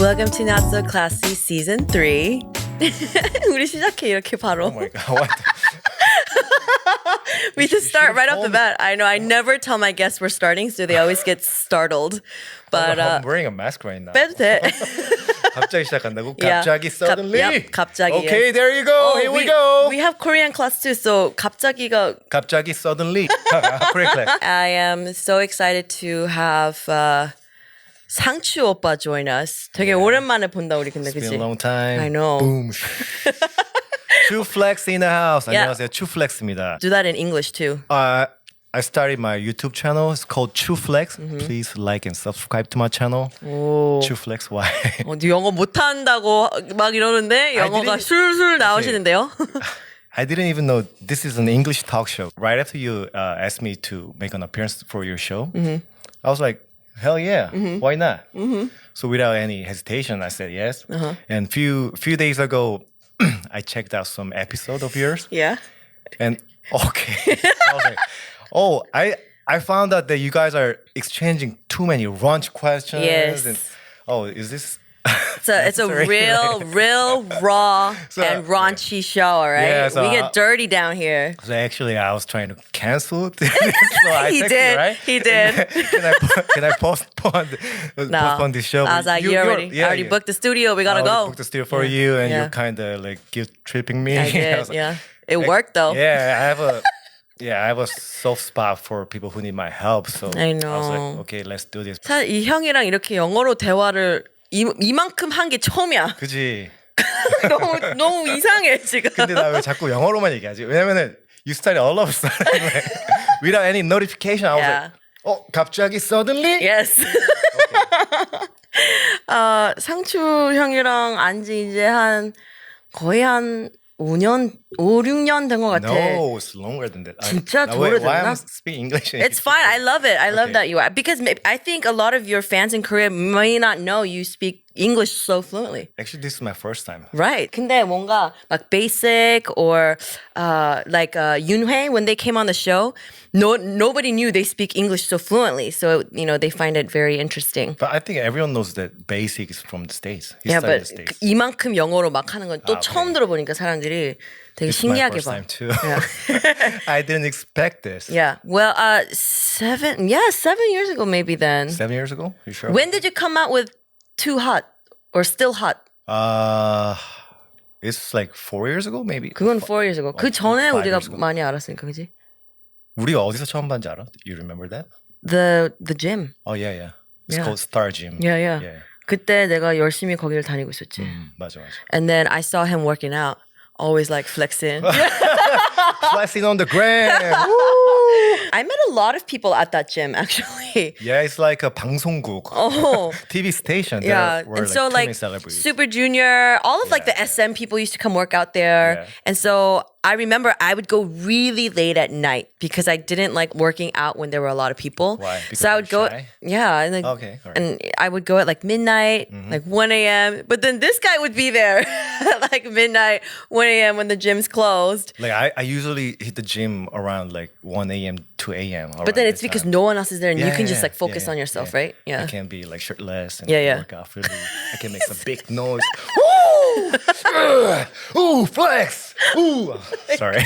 Welcome to Not So Classy Season 3. 우리 시작해 이렇게 바로. Oh my god, what? We just start right off the bat. I know, I never tell my guests we're starting, so they always get startled. But I'm wearing a mask right now. 빼도 돼. 갑자기 시작한다고? Yeah. 갑자기 suddenly? Yep, 갑자기. Okay, there you go. Oh, Here we go. We have Korean class too, so 갑자기가. 갑자기 suddenly. Korean class. I am so excited to have 상추 오빠 join us. 되게 오랜만에 본다 우리 근데 It's 그치? been a long time. I know. Boom. True Flex in the house. Yeah. 안녕하세요. True Flex입니다. Do that in English too. I started my YouTube channel. It's called True Flex. Please like and subscribe to my channel. 오. True Flex. Why? 너 영어 못한다고 막 이러는데 영어가 didn't- 술술 나오시는데요. I didn't even know this is an English talk show. Right after you asked me to make an appearance for your show, I was like, hell yeah, why not? So without any hesitation, I said yes. And few days ago, I checked out some episode of yours, Yeah. and okay, I was like, oh, I found out that you guys are exchanging too many lunch questions. Yes. And, oh, is this? It's a real raw and raunchy show, all right? Yeah, so we get dirty down here. So actually, I was trying to cancel this. So I He texted did. you, right? He did. Can I postpone this show? I was like, you already booked the studio. We gotta I go. already booked the studio for you, and Yeah. you're kind of like guilt tripping me. I did, was like, yeah. It worked though. Yeah, I have a soft spot for people who need my help. So I I was know. like, okay, let's do this. 사실 이 형이랑 이렇게 영어로 대화를 이만큼 한 게 처음이야. 그지? 너무 이상해 지금. 근데 나 왜 자꾸 영어로만 얘기하지? 왜냐면은 you started all of a sudden without any notification. I was Yeah. like, 갑자기 suddenly? Yes. 상추 형이랑 안지 이제 거의 한 5, 6년 된 것 같아. No, it's longer than that. 진짜 why 오래됐나? I'm speaking English? It's fine. I love it. I love Okay. that you are. Because I think a lot of your fans in Korea may not know you speak English so fluently. Actually, this is my first time. Right. 근데 뭔가 like basic or like Yoonhwae, when they came on the show, nobody knew they speak English so fluently. So, they find it very interesting. But I think everyone knows that basic is from the States. He Yeah, studied but the States. 이만큼 영어로 막 하는 건 또 okay. 처음 들어보니까 사람들이 되게 This is my 신기하게 first 봐. time too. Yeah. I didn't expect this. Yeah. Well, 7 years ago maybe then. 7 years ago? You sure? When did you come out with Too Hot or Still Hot? It's like 4 years ago, maybe. 그건 4 years ago. 그 전에 5 우리가 years ago. 많이 알았으니까, 그지? 우리가 어디서 처음 봤는지 알아? You remember that? The gym. Oh yeah. It's Yeah. called Star Gym. Yeah. Yeah. 그때 내가 열심히 거기를 다니고 있었지. 맞아. And then I saw him working out. Always like flexing. Flexing on the gram. I met a lot of people at that gym actually. Yeah, it's like a 방송국. Oh. TV station. Yeah, There were and like so too like many celebrities. Super Junior, all of like the SM people used to come work out there. Yeah. And so I remember I would go really late at night because I didn't like working out when there were a lot of people. Why? Because So I would you're go, shy? yeah, and like, Okay, all right. and I would go at like midnight, like 1 a.m. But then this guy would be there at like midnight, 1 a.m. when the gym's closed. Like I usually hit the gym around like 1 a.m., 2 a.m. But then it's because no one else is there and you can just like Yeah, focus yeah, on yourself, yeah. right? Yeah. I can be like shirtless and Yeah. work out freely. I can make some big noise. Woo! Ooh, flex! Ooh! Sorry.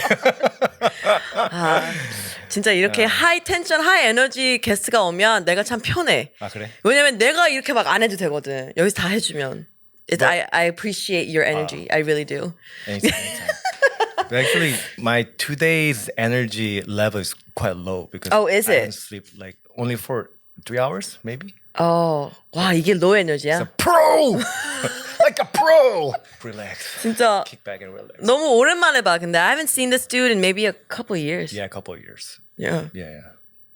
진짜 이렇게 하이 텐션, 하이 에너지 게스트가 오면 내가 참 편해. 아, 그래? 왜냐면 내가 이렇게 막 안 해도 되거든. 여기서 다 해주면. I appreciate your energy. I really do. Anytime. But actually, my 2 days energy level is quite low because Oh, is I it? haven't sleep like only for 3 hours, maybe. 와, 이게 low 에너지야? Pro! Like a pro! Relax. 진짜 Kick back and relax. 너무 오랜만에 봐. 근데 I haven't seen this dude in maybe a couple years. Yeah, a couple of years. Yeah. Yeah.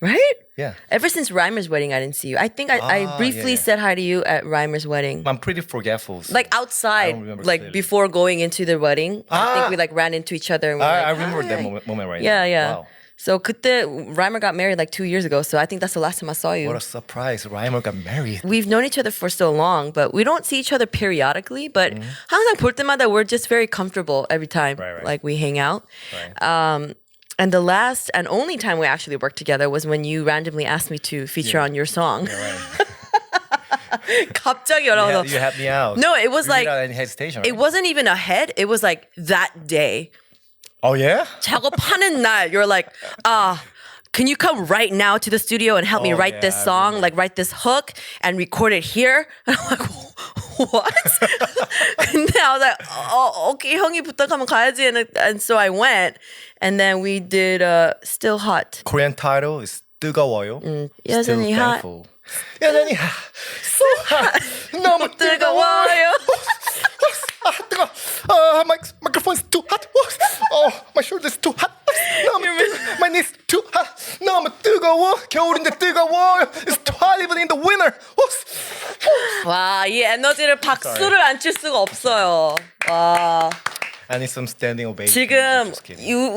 Right? Yeah. Ever since Reimer's wedding, I didn't see you. I think I briefly yeah. said hi to you at Reimer's wedding. I'm pretty forgetful. So Like I outside, don't remember like clearly. before going into the wedding. I think we like ran into each other. And we were I like, remember that "Hi." moment right Yeah, now. yeah. Wow. So 그때 Reimer got married like 2 years ago. So I think that's the last time I saw you. What a surprise. Reimer got married. We've known each other for so long, but we don't see each other periodically. But 항상 볼 때마다 we're just very comfortable every time. Right. Like we hang out. Right. And the last and only time we actually worked together was when you randomly asked me to feature on your song. Right. 갑자기 연락 와서. You helped me out. No, it was like without any hesitation. Right? it wasn't even ahead. It was like that day. Oh yeah. 작업하는 날, you're like, can you come right now to the studio and help me write this song, like write this hook and record it here? And I'm like, what? 근데 I was like, okay, 형이 부탁하면 가야지. And so I went. And then we did Still Hot. Korean title is 뜨거워요. Still 여전히 hot. thankful. 여전히 hot. So hot. 너무 뜨거워요. 뜨거. My microphone's too hot. Oh, my shoulder's too hot. 너무 뜨거. My knees too hot. 너무 뜨거워. 겨울인데 뜨거워. It's too hot even in the winter. 와, 이 에너지를 박수를 안 칠 수가 없어요. 와. I need some standing ovation. 지금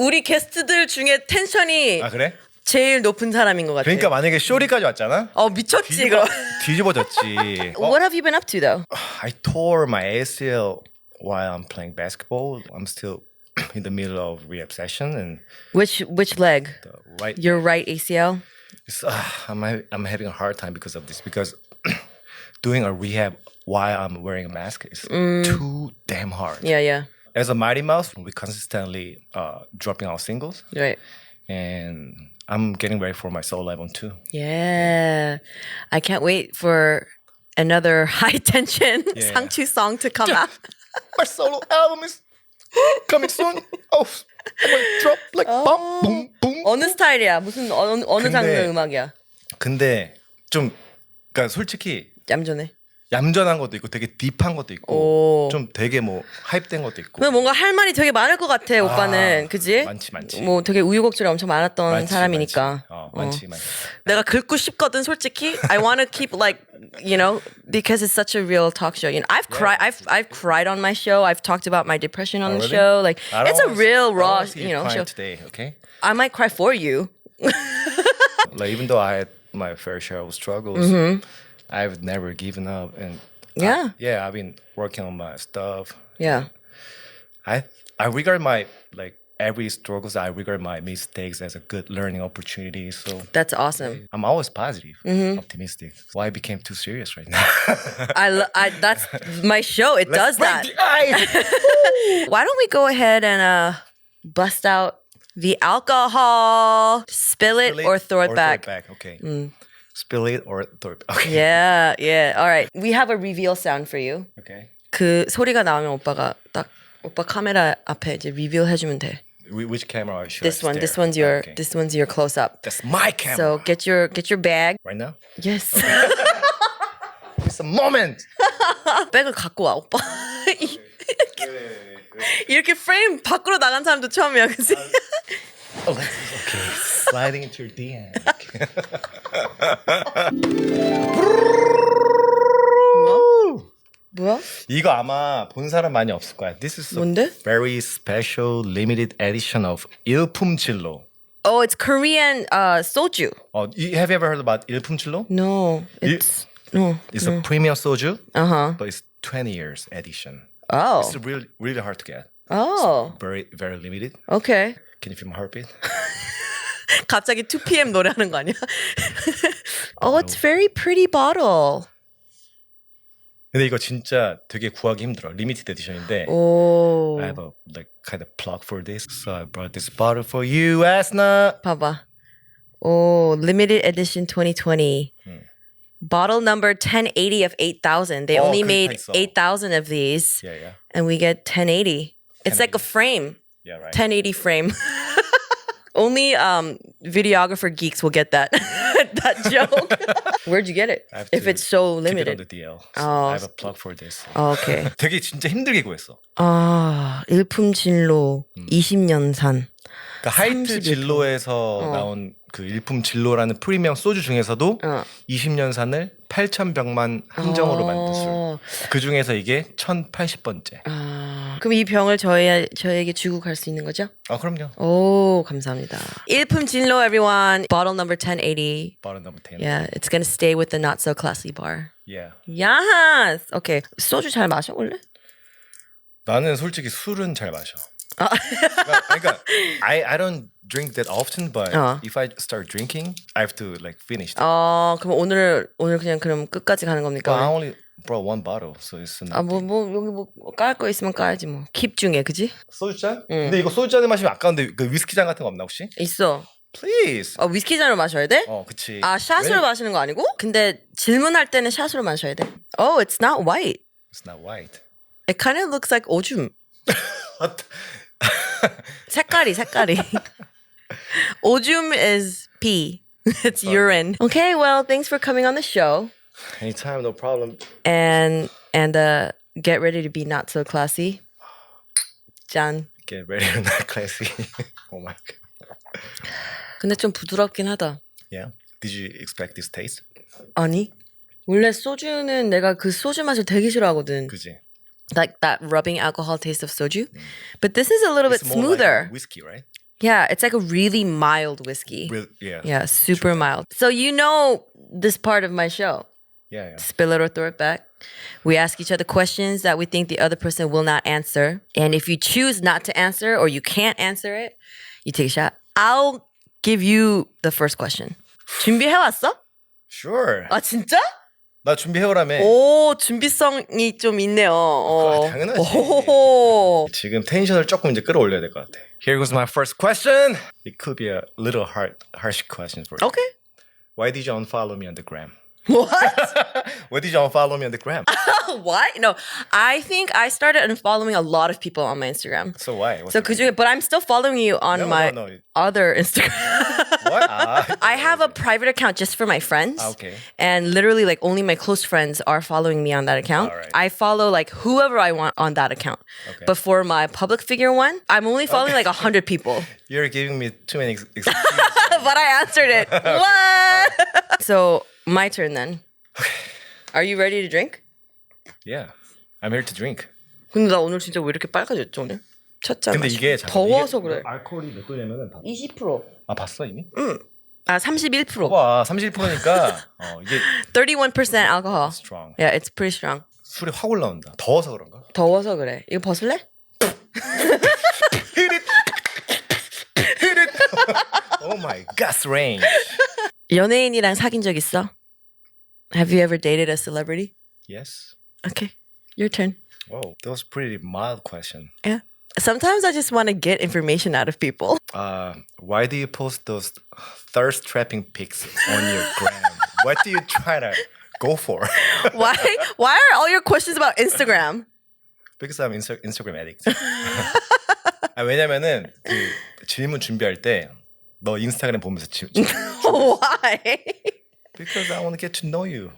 우리 게스트들 중에 텐션이 아 그래? 제일 높은 사람인 것 같아. 그러니까 만약에 쇼리까지 왔잖아. 미쳤지 그럼. 뒤집어졌지. What have you been up to though? I tore my ACL while I'm playing basketball. I'm still in the middle of rehab session and Which leg? the right. Your right ACL? It's, I'm having a hard time because of this because doing a rehab while I'm wearing a mask is too damn hard. Yeah. As a Mighty Mouth, we consistently dropping our singles, Right. and I'm getting ready for my solo album too. Yeah. I can't wait for another high tension Sangchu song to come out. My solo album is coming soon. Oh, I'm gonna drop like bomb, boom, boom. 어느 스타일이야? 무슨 어느 장르 음악이야? 근데 좀 그러니까 솔직히 얌전해. 얌전한 것도 있고 되게 딥한 것도 있고 좀 되게 뭐 하이프된 것도 있고. 근데 뭔가 할 말이 되게 많을 것 같아 오빠는, 그지? 많지. 뭐 되게 우유곡절이 엄청 많았던 사람이니까. 많지. 내가 긁고 싶거든 솔직히. I want to keep like, you know, because it's such a real talk show. You know, I've cried on my show. I've talked about my depression on the really? show. Like it's a real I raw, don't see you know, show. today, okay? I might cry for you. Like even though I had my fair share of struggles, I've never given up, and I've been working on my stuff. Yeah. I regard my every struggles. I regard my mistakes as a good learning opportunity. So That's awesome. I'm always positive, optimistic. Why I became too serious right now? That's my show. It does that. Break the ice. Why don't we go ahead and bust out the alcohol, spill it or throw it back. Okay. Spill it or throw it back. Okay. Yeah. All right. We have a reveal sound for you. Okay. 그 소리가 나오면 오빠가 딱 오빠 카메라 앞에 이제 리뷰 해주면 돼. Which camera should This I one. stare? This one's your close up. That's my camera. So get your bag. right now, Yes. it's a moment. 백을 갖고 와 오빠. 이렇게 프레임 밖으로 나간 사람도 처음이야, 그치? Oh, okay. Sliding into your DM. Okay. 뭐야? 이거 아마 본 사람 많이 없을 거야. This is a 뭔데? very special limited edition of 일품질로. Oh, it's Korean soju. Have you ever heard about 일품질로? No, it's no. It's a premium soju, Uh-huh. but it's 20 years edition. Oh. It's really, really hard to get. Oh. Very, very limited. Okay. Can you feel my heartbeat? 갑자기 2PM 노래하는 거 아니야? Oh, it's very pretty bottle. 근데 이거 진짜 되게 구하기 힘들어. 리미티드 에디션인데. 오. I have a kind of plug for this. So I brought this bottle for you, eSNa. 봐봐. 오, limited edition 2020. Bottle number 1080 of 8,000. They only made 있어. 8,000 of these. Yeah. And we get 1080. It's like a frame. Yeah, right. 1080 frame. Only videographer geeks will get that that joke. Where'd you get it? If it's so limited. Keep it on the DL. So I have a plug for this. Okay. 되게 진짜 힘들게 구했어. 일품진로 20년산. 그러니까 하이트 진로에서 나온 그 일품 진로라는 프리미엄 소주 중에서도 20년산을 8,000병만 한정으로 만든 술. 그 중에서 이게 1,080번째. 그럼 이 병을 저에게 주고 갈 수 있는 거죠? 그럼요. 오, 감사합니다. 일품 진로, everyone. Bottle number 1080. Bottle number 10. Yeah, it's gonna stay with the not so classy bar. Yeah. Yes. Okay. 소주 잘 마셔 원래? 나는 솔직히 술은 잘 마셔. 그러니까 I don't drink that often, but if I start drinking, I have to like finish it. 그럼 오늘 그냥 그럼 끝까지 가는 겁니까? But I only brought one bottle, so it's not. 여기 깔 거 있으면 까야지 뭐. 킵 중에 그지? 소주잔? 근데 이거 소주잔에 마시면 아까운데 그 위스키잔 같은 거 없나 혹시? 있어. Please. 위스키 잔으로 마셔야 돼? 그치. 샷으로 마시는 거 아니고? 근데 질문할 때는 샷으로 마셔야 돼. Oh, it's not white. It's not white. It kind of looks like 오줌. 색깔이. 오줌 is pee. It's urine. Okay, well, thanks for coming on the show. Anytime, no problem. And get ready to be not so classy. 짠. Get ready to not classy. Oh my god. 근데 좀 부드럽긴 하다. Yeah. Did you expect this taste? 아니. 원래 소주는 내가 그 소주 맛을 되게 싫어하거든. 그지. Like that rubbing alcohol taste of soju. But this is a little bit It's more smoother. like whiskey, right? Yeah, it's like a really mild whiskey. Yeah. Yeah, super mild. So you know this part of my show. Yeah. Spill it or throw it back. We ask each other questions that we think the other person will not answer. And if you choose not to answer or you can't answer it, you take a shot. I'll give you the first question. 준비해왔어? Sure. 아, 진짜? 나 준비해오라며. 오, 준비성이 좀 있네요. 당연하지. 오호호. 지금 텐션을 조금 이제 끌어올려야 될 것 같아. Here goes my first question. It could be a little harsh question for you. Okay. Why did you unfollow me on the gram? What? Why did you unfollow me on the gram? What? No, I think I started unfollowing a lot of people on my Instagram. So why? What's So the reason? but I'm still following you on my No. other Instagram. What? I have a private account just for my friends. Okay. And literally like only my close friends are following me on that account. All right. I follow like whoever I want on that account. Okay. But for my public figure one, I'm only following like 100 people. You're giving me too many excuses. But I answered it. What? So my turn then. Are you ready to drink? Yeah. I'm here to drink. 근데 나 오늘 진짜 왜 이렇게 빨개졌지 오늘? 첫 잔. 근데 이게 더워서 그래. 알코올이 몇 도냐면은 20%. 아 봤어 이미? 아 31%. 와 31%니까 이게 31% alcohol. strong. Yeah, it's pretty strong. 술이 확 올라온다. 더워서 그런가? 더워서 그래. 이거 벗을래? Oh my gas range. 연예인이랑 사귄 적 있어? Have you ever dated a celebrity? Yes. Okay, your turn. Whoa, that was a pretty mild question. Yeah. Sometimes I just want to get information out of people. Why do you post those thirst trapping pics on your gram? What do you try to go for? Why are all your questions about Instagram? Because I'm Instagram addict. 왜냐면은 그 질문 준비할 때 너 인스타그램 보면서 Why? Because I want to get to know you.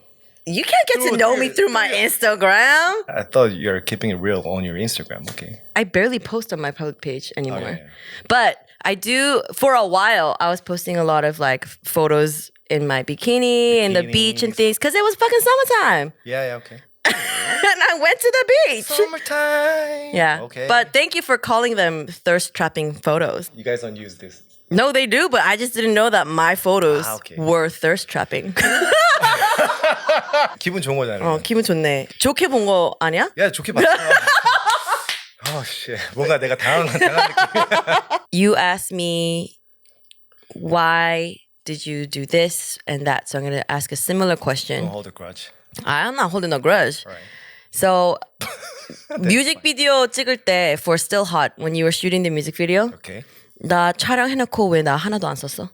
You can't get to know me through my Instagram. I thought you're keeping it real on your Instagram. Okay. I barely post on my public page anymore. yeah. But I do, for a while, I was posting a lot of like photos in my bikini in the beach and things because it was fucking summertime. Yeah, okay. And I went to the beach. Summertime. Yeah. Okay. But thank you for calling them thirst trapping photos. You guys don't use this. No, they do, but I just didn't know that my photos were thirst trapping. 기분 좋은 거잖아요. 기분 좋네. 좋게 본 거 아니야? 야, 좋게 봤어. Oh shit. 뭔가 내가 당한 느낌이야. You asked me why did you do this and that, so I'm going to ask a similar question. Don't hold a grudge. I'm not holding a grudge. Right. So, music video 찍을 때 for Still Hot, when you were shooting the music video, Okay. 나 촬영해놓고 왜 나 하나도 안 썼어?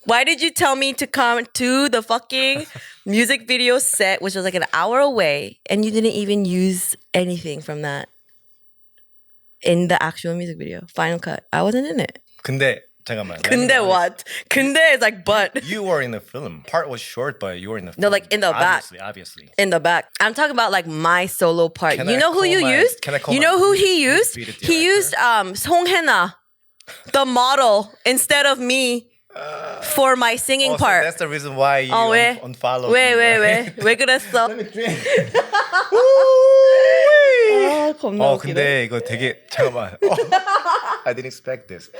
Why did you tell me to come to the fucking music video set, which was like an hour away, and you didn't even use anything from that in the actual music video, final cut? I wasn't in it. 근데 잠깐만. 근데 what? 근데 is like but. You were in the film. Part was short, but you were in the film. No, like in the back. Obviously. In the back. I'm talking about like my solo part. Can you I know who call you my- used? can I call You my know who he music used? video He used 송혜나, the model, instead of me for my singing Oh, so part. that's the reason why you 왜? unfollowed 왜, me. 왜, 왜? 왜 그랬어? 아, 겁나 웃기네. 근데 이거 되게 잠깐만. I didn't expect this.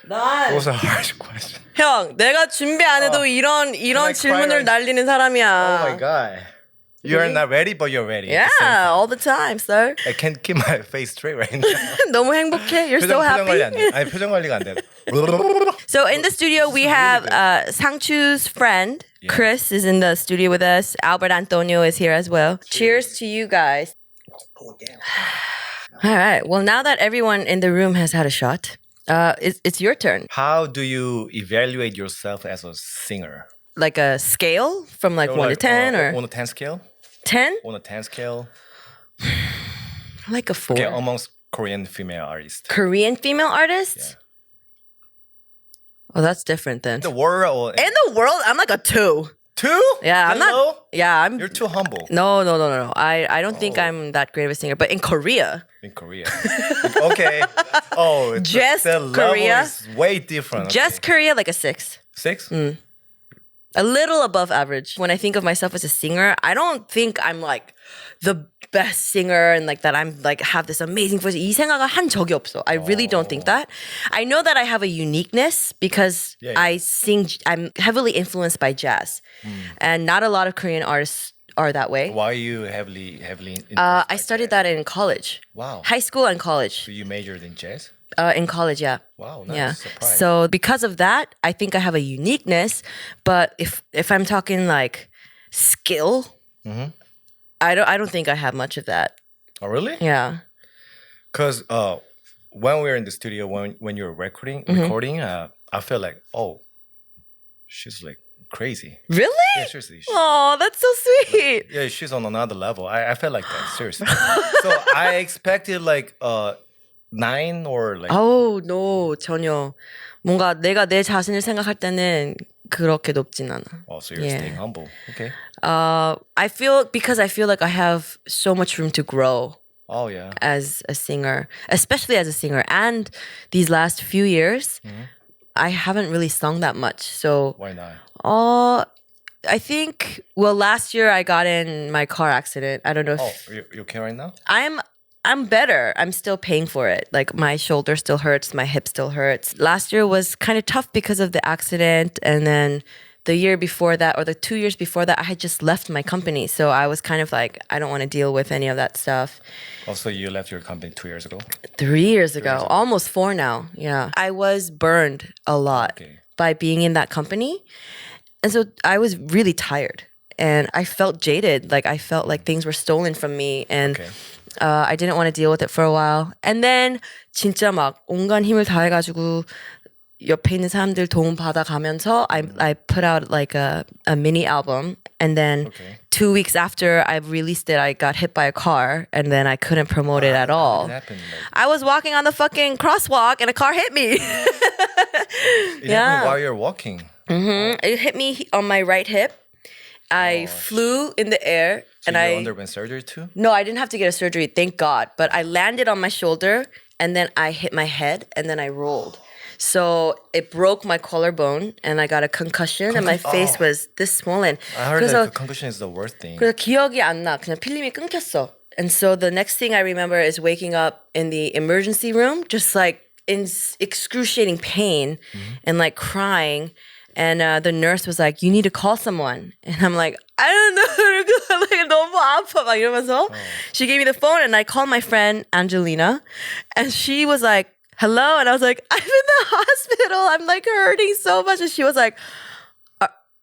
That was a harsh question. 형, 내가 준비 안 해도 이런 I cry 질문을 right- 날리는 사람이야. Oh my god. You're not ready, but you're ready. Yeah, all the time, sir. I can't keep my face straight right now. 너무 행복해. You're so 표정 관리 안 happy. 돼. 아니 표정 관리가 안 돼. So in the studio, we have Sangchu's friend, Chris, is in the studio with us. Albert Antonio is here as well. Cheers to you guys. All right. Well, now that everyone in the room has had a shot, it's your turn. How do you evaluate yourself as a singer? Like a scale from like 1 to 10 or on a 10 scale? 10? On a 10 scale. Like a 4. Okay, amongst Korean female artists. Korean female artists? Yeah. Oh, that's different then. The world or In the world, I'm like a 2. 2? Yeah, I'm Hello? not. Yeah, I'm. You're too humble. No. I don't think I'm that great of a singer. But in Korea, In Korea. Okay. Oh, Just the level Korea? is way different. just Korea, like a 6. 6? A little above average. When I think of myself as a singer, I don't think I'm like the best singer and like that I'm like have this amazing voice. 이 생각을 한 적이 없어. I really don't think that. I know that I have a uniqueness because I sing. I'm heavily influenced by jazz, and not a lot of Korean artists are that way. Why are you heavily I studied that in college. Wow. High school and college. So you majored in jazz? In college, yeah. Wow, nice. Yeah. Surprise. So because of that, I think I have a uniqueness. But if I'm talking like skill, I don't think I have much of that. Oh, really? Yeah. Because when we were in the studio, when you were recording, I felt like, oh, she's like crazy. Really? Yeah, seriously. Oh, that's so sweet. Yeah, she's on another level. I felt like that, seriously. So I expected like 9 or like. Oh, no, 전혀. 뭔가 내가 내 자신을 생각할 때는 그렇게 높진 않아. Oh, so you're staying humble. Okay. I feel like I have so much room to grow. Oh, yeah. As a singer, especially as a singer. And these last few years, I haven't really sung that much. So Why not? I think, well, last year I got in my car accident. I don't know if Oh, you okay right now? I'm better. I'm still paying for it. Like my shoulder still hurts, my hip still hurts. Last year was kind of tough because of the accident, and then the year before that, or the 2 years before that, I had just left my company. So I was kind of like, I don't want to deal with any of that stuff. Also, you left your company 2 years ago? 3 years ago, almost 4 now. Yeah. I was burned a lot by being in that company. And so I was really tired and I felt jaded. Like I felt like things were stolen from me. And I didn't want to deal with it for a while. And then 진짜 막 온갖 힘을 다해가지고 옆에 있는 사람들 도움 받아가면서 I put out like a mini album, and then 2 weeks after I released it, I got hit by a car, and then I couldn't promote it at all. I was walking on the fucking crosswalk, and a car hit me. It happened while you're walking. It hit me on my right hip. I flew in the air, So and you I underwent surgery too? No, I didn't have to get a surgery, thank God. But I landed on my shoulder, and then I hit my head, and then I rolled. So it broke my collarbone, and I got a concussion, and my face was this swollen. I heard that concussion is the worst thing. 그래서 기억이 안 나. 그냥 필름이 끊겼어. And so the next thing I remember is waking up in the emergency room, just like in excruciating pain and like crying. And the nurse was like, "You need to call someone." And I'm like, "I don't know who to call." Like, 너무 아파. 막 이러면서. She gave me the phone, and I called my friend Angelina, and she was like, "Hello," and I was like, "I'm in the hospital. I'm like hurting so much." And she was like,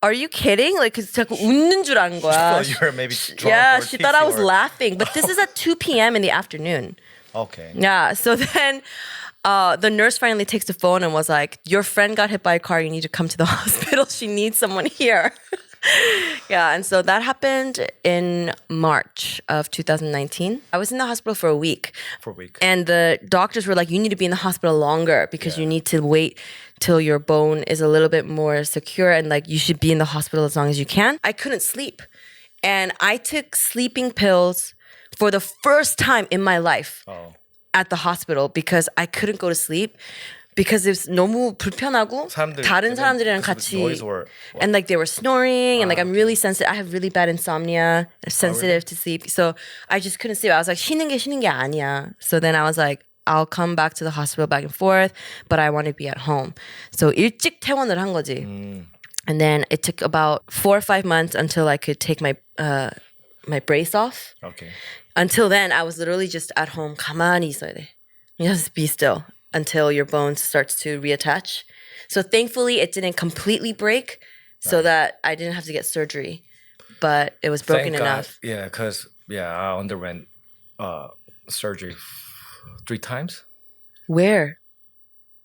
"Are you kidding?" Like, cause 자꾸 웃는 줄 아는 거야. So you're maybe drunk Yeah, or she thought I was tipsy or- laughing. But this is at 2 p.m. in the afternoon. Okay. Yeah. So then the nurse finally takes the phone and was like, "Your friend got hit by a car. You need to come to the hospital. She needs someone here." Yeah. And so that happened in March of 2019. I was in the hospital for a week. For a week. And the doctors were like, "You need to be in the hospital longer because you need to wait till your bone is a little bit more secure, and like you should be in the hospital as long as you can." I couldn't sleep. And I took sleeping pills for the first time in my life at the hospital because I couldn't go to sleep because it's 너무 불편하고 다른 사람들이랑 같이 and like they were snoring and like I'm really sensitive. I have really bad insomnia, sensitive to sleep. So I just couldn't sleep. I was like, 쉬는 게 아니야. So then I was like, I'll come back to the hospital back and forth, but I want to be at home. So 일찍 퇴원을 한 거지. And then it took about 4 or 5 months until I could take my my brace off. Okay. Until then, I was literally just at home. 가만히 있어야 돼. You have to be still until your bone starts to reattach. So thankfully, it didn't completely break, so that I didn't have to get surgery. But it was broken Thank God. enough. Yeah, because I underwent surgery 3 times. Where?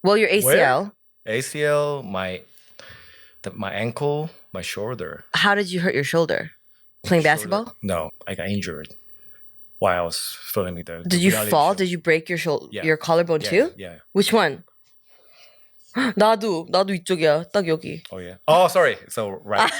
Well, your ACL. ACL, my ankle, my shoulder. How did you hurt your shoulder? Playing basketball? No, I got injured while I was filming the Did you reality fall? show. Did you break your shoulder, Yeah. your collarbone too? Yeah. Which one? 나도 이쪽이야. 딱 여기. Oh yeah. Oh, sorry. So right.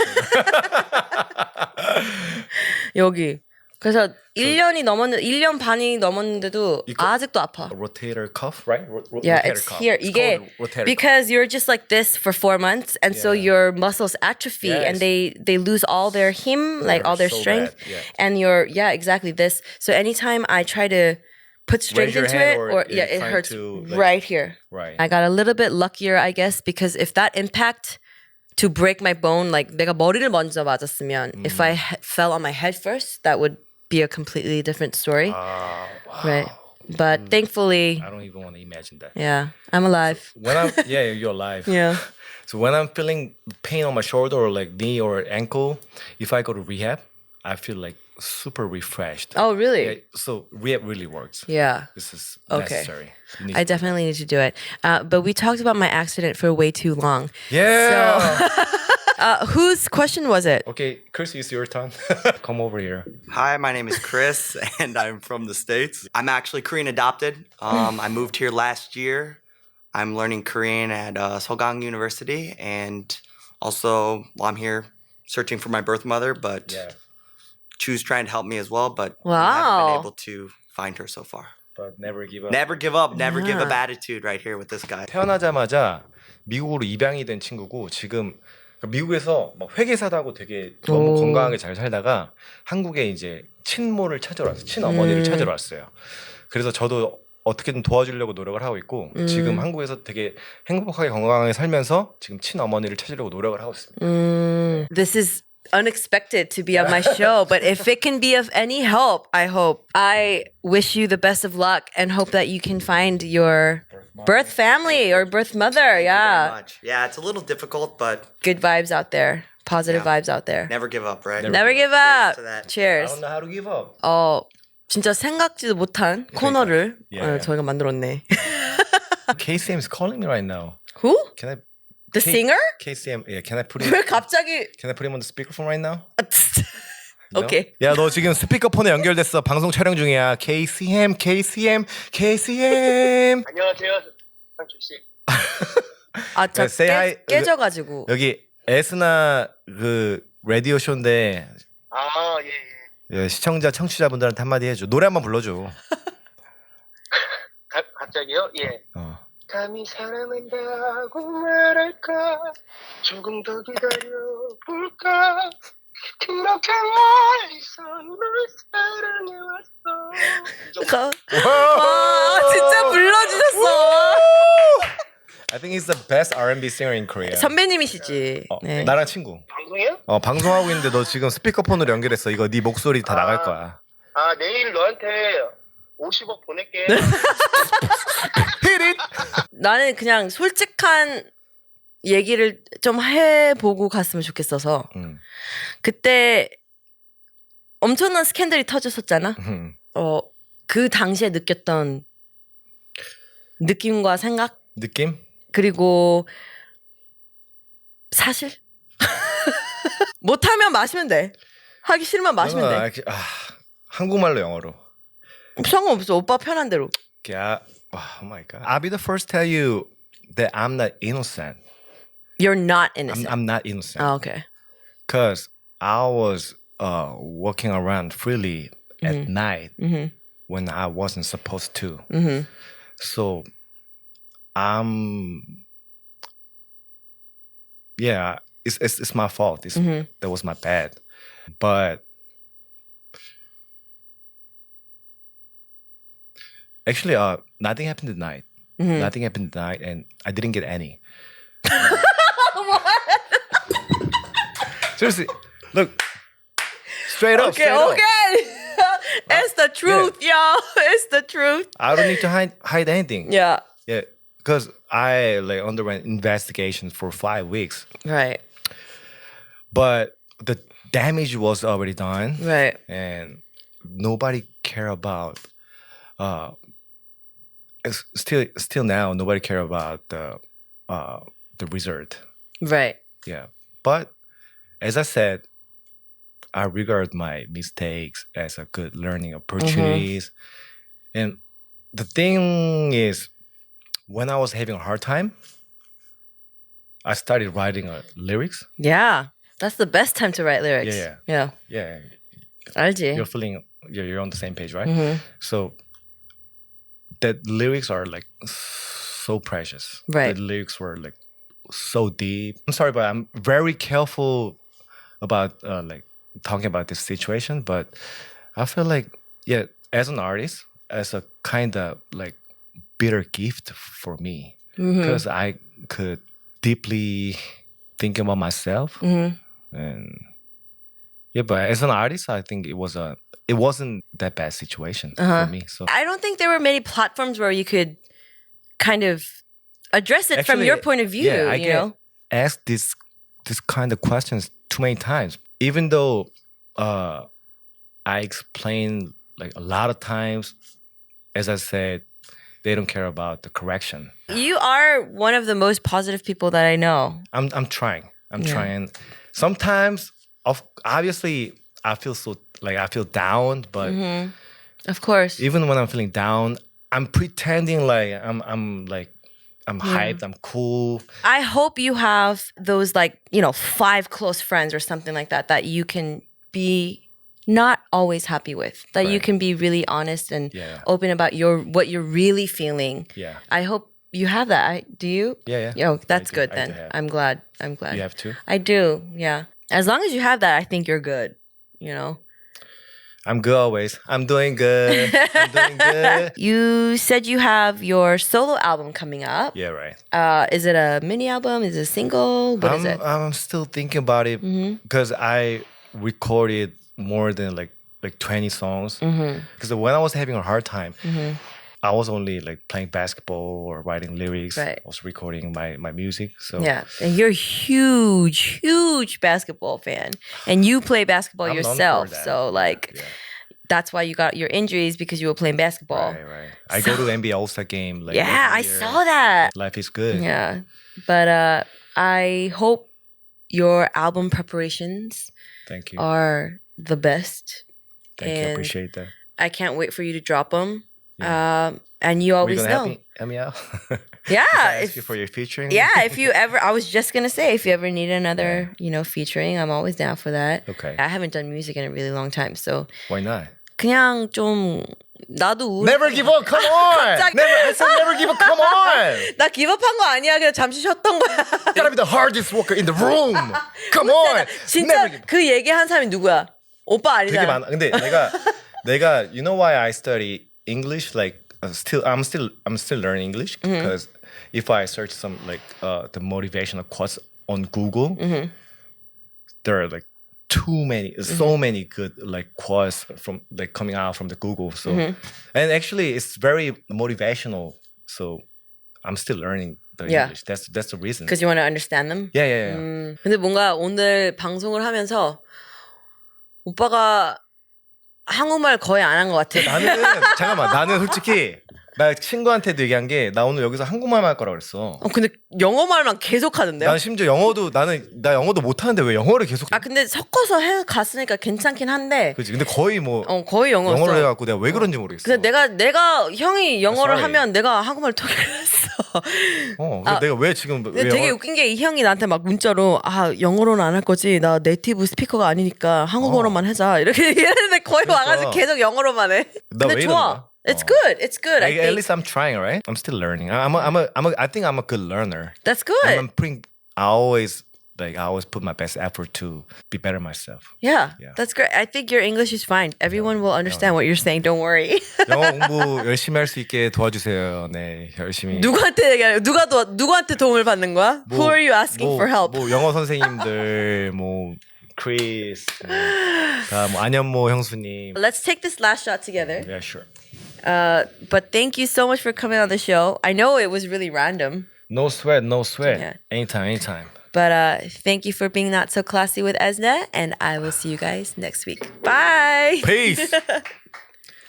여기. 그래서 1년 반이 넘었는데도 아직도 아파. Rotator cuff, right? Yeah, rotator it's cuff. here. It's 이게 called rotator because you're just like this for 4 months, and so your muscles atrophy, and they lose all their him, like all their so strength, bad, yeah. and exactly this. So anytime I try to put strength your into hand it, or it trying hurts to, like- right here. Right. I got a little bit luckier, I guess, because if that impact to break my bone, like 내가 머리를 먼저 맞았으면, if I fell on my head first, that would be a completely different story. Wow. Right. But thankfully, I don't even want to imagine that. yeah, I'm alive. When I'm you're alive. Yeah. So when I'm feeling pain on my shoulder or like knee or ankle, if I go to rehab, I feel like super refreshed. Oh, really? Yeah, so rehab really works. Yeah. This is Okay. necessary. You need I to- definitely need to do it. But we talked about my accident for way too long. Yeah. Whose question was it? Okay, Chris, it's your turn. Come over here. Hi, my name is Chris, and I'm from the States. I'm actually Korean adopted. I moved here last year. I'm learning Korean at Sogang University, and also I'm here searching for my birth mother, but Yeah. Chu's trying to help me as well, but I Wow. haven't been able to find her so far. But never give up. Never give up, never give up attitude right here with this guy. 태어나자마자 미국으로 입양이 된 친구고 지금 미국에서 막 회계사다고 되게 너무 건강하게 잘 살다가 한국에 이제 친모를 찾으러 왔어요. 친어머니를 찾으러 왔어요. 그래서 저도 어떻게든 도와주려고 노력을 하고 있고 지금 한국에서 되게 행복하게 건강하게 살면서 지금 친어머니를 찾으려고 노력을 하고 있습니다. This is unexpected to be on my show, but if it can be of any help, I hope. I wish you the best of luck and hope that you can find your birth family or birth mother. Very Yeah. much. Yeah, it's a little difficult, but Good vibes out there. Positive Yeah. vibes out there. never give up, right? Never give up. to that. I Cheers. don't know how to give up. 진짜 생각지도 못한 코너를 Yeah. 저희가 만들었네. KCM is calling me right now. Who? Can I? The singer? KCM. Yeah. Can I put him? 왜 갑자기? Can I put him on the speakerphone right now? No? 오케이. 야, 너 지금 스피커폰에 연결됐어. 방송 촬영 중이야. KCM, KCM, KCM. 안녕하세요, 상추 씨. 저 네, say hi. 깨져가지고. 여기 에스나 그 라디오 쇼인데 아, 예, 예. 시청자 청취자분들한테 한마디 해줘. 노래 한번 불러줘. 갑자기요? 예. 감히 사랑한다고 말할까? 조금 더 기다려볼까? 그렇게 멀리서 널 사랑해왔어. 와, 진짜 불러주셨어. I think he's the best R&B singer in Korea. 선배님이시지. 네. 나랑 친구. 방송이요? 방송하고 있는데 너 지금 스피커폰으로 연결했어. 이거 네 목소리 다 나갈 거야. 아, 내일 너한테 50억 보낼게. 나는 그냥 솔직한 얘기를 좀 해보고 갔으면 좋겠어서. 그때 엄청난 스캔들이 터졌었잖아. 그 당시에 느꼈던 느낌과 생각? 느낌? 그리고 사실? 못하면 마시면 돼. 하기 싫으면 마시면 돼. 한국말로 영어로. 상관없어. 오빠 편한 대로. Yeah. Oh my god. I'll be the first to tell you that I'm not innocent. You're not innocent. I'm not innocent. Oh, okay. Because I was walking around freely at night when I wasn't supposed to. So yeah, it's my fault. That was my bad. But actually, nothing happened tonight. Nothing happened tonight, and I didn't get any. Seriously, look, Straight up. Okay, straight up. okay. It's the truth, yo. It's the truth. I don't need to hide anything. Yeah. Yeah, because I like underwent investigations for 5 weeks, Right. but the damage was already done, Right. and nobody care about. Still now, nobody care about the result. Right. Yeah, but as I said, I regard my mistakes as a good learning opportunities, and the thing is, when I was having a hard time, I started writing lyrics. Yeah. That's the best time to write lyrics. Yeah, Yeah. Yeah, 알지. you're feeling you're on the same page, right? So that lyrics are like so precious. Right. The lyrics were like so deep. I'm sorry, but I'm very careful about like talking about this situation. But I feel like as an artist, as a kind of like bitter gift for me, because I could deeply think about myself and but as an artist, I think it wasn't that bad situation for me. So I don't think there were many platforms where you could kind of address it from Actually, your point of view, I you get know? asked this kind of questions too many times. Even though I explained like a lot of times, as I said, they don't care about the correction. You are one of the most positive people that I know. I'm trying. I'm trying. Sometimes, obviously, I feel down, but Of course. even when I'm feeling down, I'm pretending like I'm hyped, I'm cool. I hope you have those 5 close friends or something like that you can be not always happy with. That you Right. can be really honest and Yeah. open about what you're really feeling. Yeah. I hope you have that. Do you? Yeah. Yo, that's I do. good I then. do have. I'm glad. You have to. I do. Yeah. As long as you have that, I think you're good. You know. I'm good always. I'm doing good. I'm doing good. You said you have your solo album coming up. Yeah, right. Is it a mini album? Is it a single? What is it? I'm still thinking about it because I recorded more than like 20 songs. Because when I was having a hard time, I was only like playing basketball or writing lyrics. Right. I was recording my music. So Yeah, and you're a huge basketball fan, and you play basketball I'm known for yourself. that. So that's why you got your injuries because you were playing basketball. Right. I go to NBA All-Star game. Like, Yeah, every I year. saw that. Life is good. Yeah, but I hope your album preparations Thank you. are the best. Thank you. I and appreciate that. I can't wait for you to drop them. And you Are you always gonna know. help me out? Yeah, Ask you for your featuring. Yeah, if you ever, I was just gonna say, if you ever need another, featuring, I'm always down for that. Okay. I haven't done music in a really long time, so Why not? 그냥 좀 나도 Never give up. Come on. 갑자기- I said never give up. Come on. 나 기법한 거 아니야. 그냥 잠시 쉬었던 거야. Gotta be the hardest worker in the room. Come on. 진짜 그 얘기한 사람이 누구야? 오빠 되게 아니잖아. 많아. 근데 내가 you know why I study English like I'm still learning English because if I search some like the motivational quotes on Google, there are like so many good like quotes from like coming out from the Google. So and actually it's very motivational. So I'm still learning the Yeah. English. That's the reason. Because you want to understand them. Yeah. 근데 뭔가 오늘 방송을 하면서 오빠가 한국말 거의 안 한 것 같아. 나는 솔직히 나 친구한테도 얘기한 게 나 오늘 여기서 한국말만 할 거라고 그랬어. 근데 영어말만 계속 하던데요? 난 심지어 나 영어도 못하는데 왜 영어를 계속 근데 섞어서 갔으니까 괜찮긴 한데. 그치 근데 거의 거의 영어였어. 영어를 해갖고 내가 왜 그런지 모르겠어. 근데 내가 형이 영어를 Sorry. 하면 내가 한국말 통일했어. 근데 내가 왜 지금 근데 왜 되게 웃긴 게 이 형이 나한테 막 문자로 영어로는 안 할 거지. 나 네이티브 스피커가 아니니까 한국어로만 하자. 이렇게 얘기했는데 거의 와가지고 계속 영어로만 해. 나 근데 왜 좋아. 이러나? It's good. It's good. I At think least I'm trying, right? I'm still learning. I think I'm a good learner. that's good. I always put my best effort to be better myself. Yeah, Yeah. that's great. I think your English is fine. Everyone will understand what you're saying. Don't worry. 영어 공부 열심히 할 수 있게 도와주세요. 네, 열심히. 누구한테 얘기해? 누구한테 도움을 받는 거야? Who are you asking for help? 영어 선생님들 Chris, 다 뭐 안현모 형수님. Let's take this last shot together. Yeah, sure. But thank you so much for coming on the show. I know it was really random, No sweat, no sweat. Yeah. Anytime. but thank you for being not so classy with eSNa, and I will see you guys next week. Bye. Peace.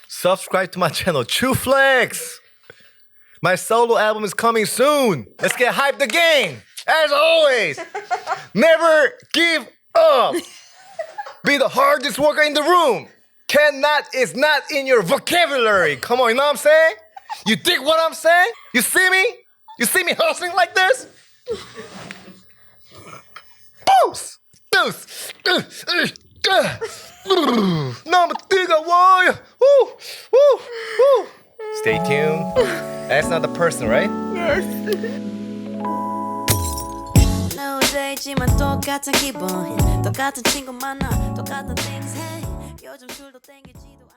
Subscribe to my channel, True Flex. My solo album is coming soon. Let's get hyped again. As always, never give up. Be the hardest worker in the room. Cannot is not in your vocabulary. Come on, you know what I'm saying? You dig what I'm saying? You see me? You see me hustling like this? Boost! 너무 뜨거워요. Stay tuned. That's not the person, right? 있지만 똑같은 기분 똑같은 친구 만나 똑같은 things 해 요즘 술도 땡기지도